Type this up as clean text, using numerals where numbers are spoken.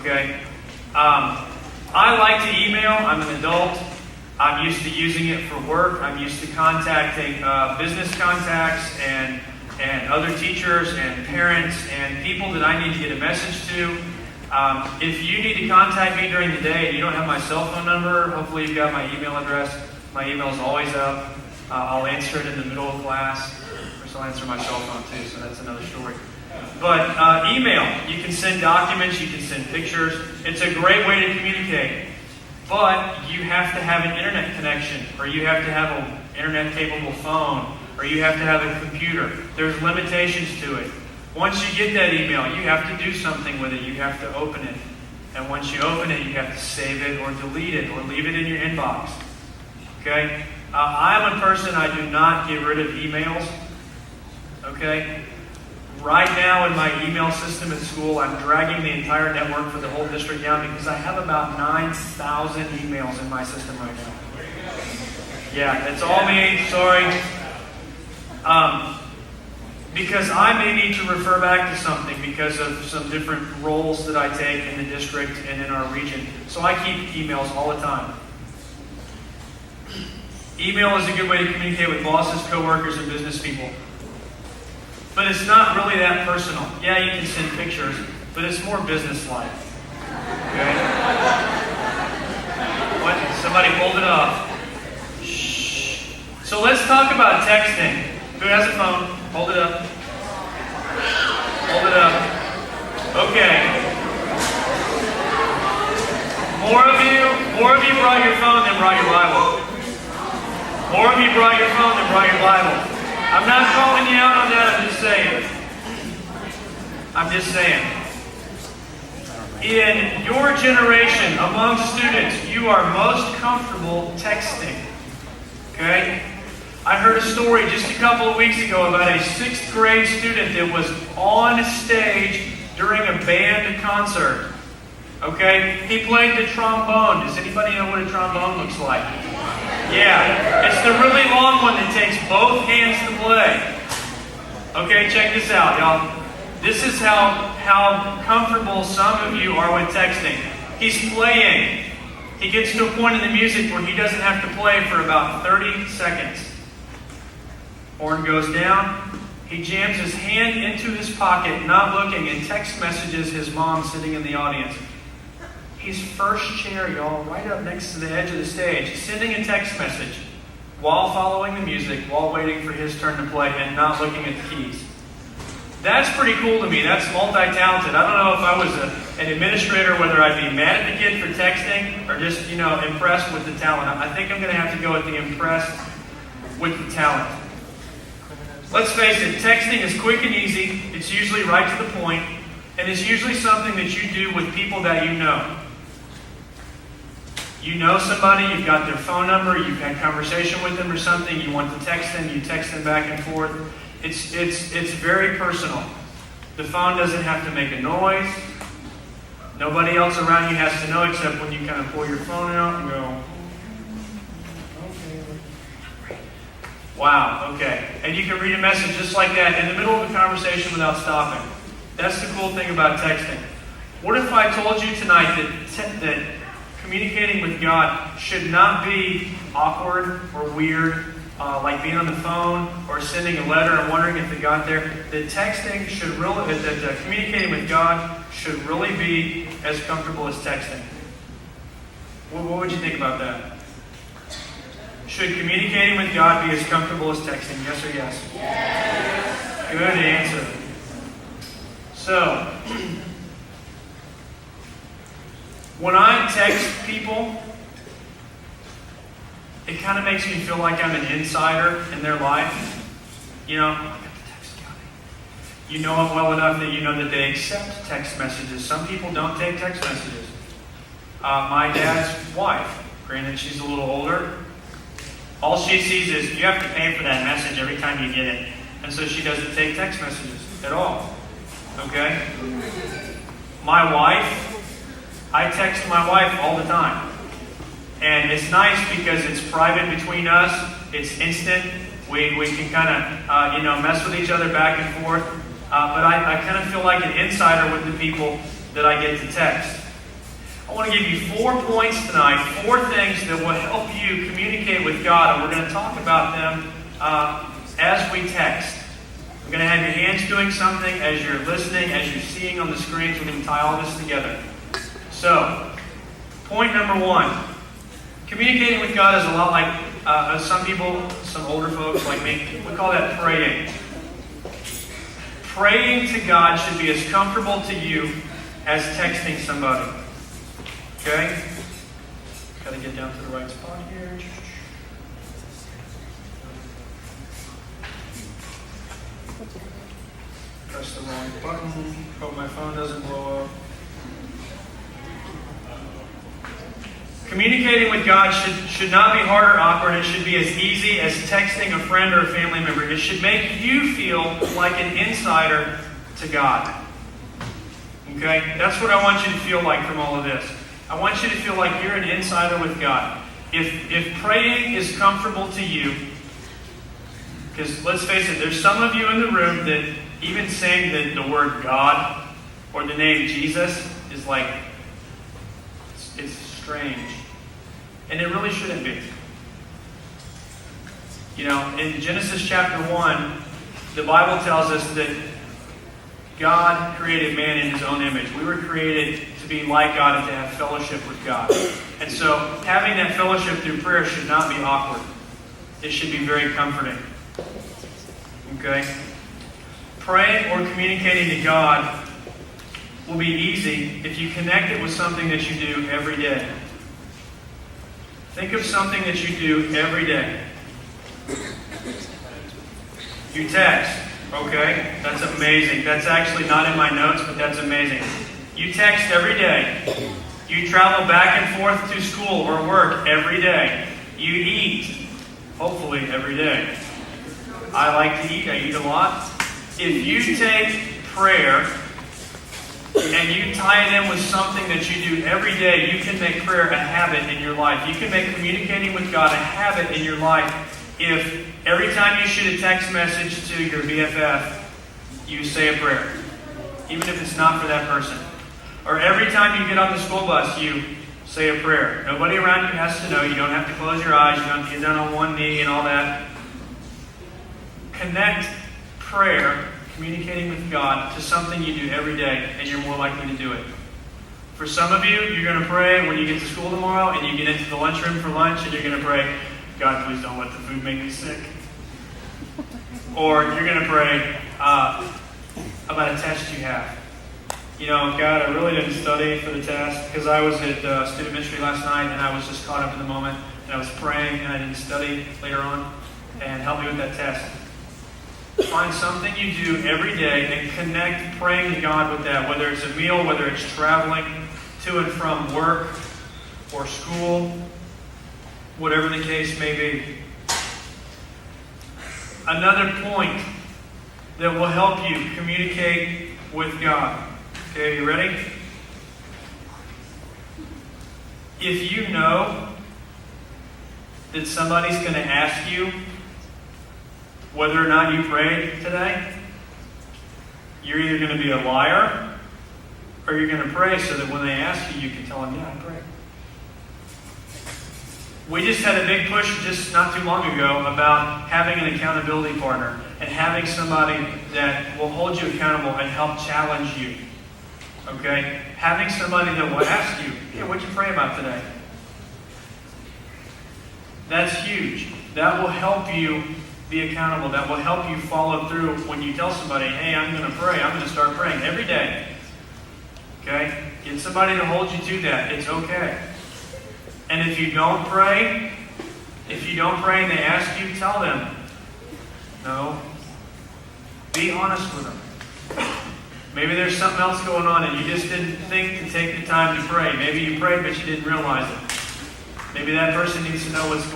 Okay? I like to email. I'm an adult. I'm used to using it for work. I'm used to contacting business contacts and other teachers and parents and people that I need to get a message to. If you need to contact me during the day and you don't have my cell phone number, hopefully you've got my email address. My email is always up. I'll answer it in the middle of class. Of course, I'll answer my cell phone too, so that's another story. But email, you can send documents, you can send pictures. It's a great way to communicate. But you have to have an internet connection, or you have to have an internet-capable phone, or you have to have a computer. There's limitations to it. Once you get that email, you have to do something with it. You have to open it. And once you open it, you have to save it or delete it or leave it in your inbox. Okay? I'm a person, I do not get rid of emails. Okay? Right now in my email system at school, I'm dragging the entire network for the whole district down because I have about 9,000 emails in my system right now. Yeah, that's all me. Sorry. Because I may need to refer back to something because of some different roles that I take in the district and in our region. So I keep emails all the time. Email is a good way to communicate with bosses, coworkers, and business people. But it's not really that personal. Yeah, you can send pictures, but it's more business-like. Okay? What? Somebody hold it up. Shh. So let's talk about texting. Who has a phone? Hold it up. Hold it up. Okay. More of you brought your phone than brought your Bible. More of you brought your phone than brought your Bible. I'm not calling you out on that, I'm just saying. I'm just saying. In your generation, among students, you are most comfortable texting. Okay? I heard a story just a couple of weeks ago about a 6th grade student that was on stage during a band concert. Okay? He played the trombone. Does anybody know what a trombone looks like? Yeah. It's the really long one that takes both hands to play. Okay, check this out, y'all. This is how comfortable some of you are with texting. He's playing. He gets to a point in the music where he doesn't have to play for about 30 seconds. Horn goes down. He jams his hand into his pocket, not looking, and text messages his mom sitting in the audience. He's first chair, y'all, right up next to the edge of the stage, sending a text message while following the music, while waiting for his turn to play, and not looking at the keys. That's pretty cool to me. That's multi-talented. I don't know if I was an administrator, whether I'd be mad at the kid for texting or just, impressed with the talent. I think I'm going to have to go with the impressed with the talent. Let's face it, texting is quick and easy. It's usually right to the point, and it's usually something that you do with people that you know. You know somebody, you've got their phone number, you've had conversation with them or something, you want to text them, you text them back and forth. It's very personal. The phone doesn't have to make a noise. Nobody else around you has to know except when you kind of pull your phone out and go, okay. Wow, okay. And you can read a message just like that in the middle of a conversation without stopping. That's the cool thing about texting. What if I told you tonight that communicating with God should not be awkward or weird, like being on the phone or sending a letter and wondering if it got there? That texting should really, that communicating with God should really be as comfortable as texting. What would you think about that? Should communicating with God be as comfortable as texting? Yes or yes? Yes. Good answer. So, when I text people, it kind of makes me feel like I'm an insider in their life. I got the text Johnny. You know them well enough that you know that they accept text messages. Some people don't take text messages. My dad's wife, granted she's a little older, all she sees is you have to pay for that message every time you get it. And so she doesn't take text messages at all. Okay? My wife, I text my wife all the time. And it's nice because it's private between us. It's instant. We can kind of, mess with each other back and forth. But I kind of feel like an insider with the people that I get to text. I want to give you 4 points tonight, 4 things that will help you communicate with God, and we're going to talk about them as we text. We're going to have your hands doing something as you're listening, as you're seeing on the screens. We're going to tie all this together. So, point number 1. Communicating with God is a lot like some people, some older folks like me, we call that praying. Praying to God should be as comfortable to you as texting somebody. Okay? Got to get down to the right spot here. Press the wrong button. Hope my phone doesn't blow up. Communicating with God should not be hard or awkward. It should be as easy as texting a friend or a family member. It should make you feel like an insider to God. Okay? That's what I want you to feel like from all of this. I want you to feel like you're an insider with God. If praying is comfortable to you, because let's face it, there's some of you in the room that even saying the word God or the name Jesus is like, it's strange. And it really shouldn't be. You know, in Genesis chapter 1, the Bible tells us that God created man in his own image. We were created to be like God and to have fellowship with God. And so having that fellowship through prayer should not be awkward. It should be very comforting. Okay? Praying or communicating to God will be easy if you connect it with something that you do every day. Think of something that you do every day. You text. Okay, that's amazing. That's actually not in my notes, but that's amazing. You text every day. You travel back and forth to school or work every day. You eat, hopefully every day. I like to eat. I eat a lot. If you take prayer and you tie it in with something that you do every day, you can make prayer a habit in your life. You can make communicating with God a habit in your life if every time you shoot a text message to your BFF, you say a prayer, even if it's not for that person. Or every time you get on the school bus, you say a prayer. Nobody around you has to know. You don't have to close your eyes. You don't have to get down on one knee and all that. Connect prayer, communicating with God, to something you do every day, and you're more likely to do it. For some of you, you're going to pray when you get to school tomorrow, and you get into the lunchroom for lunch, and you're going to pray, God, please don't let the food make me sick. Or you're going to pray about a test you have. You know, God, I really didn't study for the test because I was at student ministry last night, and I was just caught up in the moment, and I was praying, and I didn't study later on, and help me with that test. Find something you do every day and connect praying to God with that, whether it's a meal, whether it's traveling to and from work or school, whatever the case may be. Another point that will help you communicate with God. Okay, are you ready? If you know that somebody's going to ask you whether or not you prayed today, you're either going to be a liar or you're going to pray so that when they ask you, you can tell them, yeah, I prayed. We just had a big push just not too long ago about having an accountability partner and having somebody that will hold you accountable and help challenge you. Okay? Having somebody that will ask you, hey, what'd you pray about today? That's huge. That will help you be accountable. That will help you follow through when you tell somebody, hey, I'm going to pray. I'm going to start praying every day. Okay? Get somebody to hold you to that. It's okay. And if you don't pray and they ask you, tell them, no. Be honest with them. Maybe there's something else going on and you just didn't think to take the time to pray. Maybe you prayed but you didn't realize it. Maybe that person needs to know what's going on.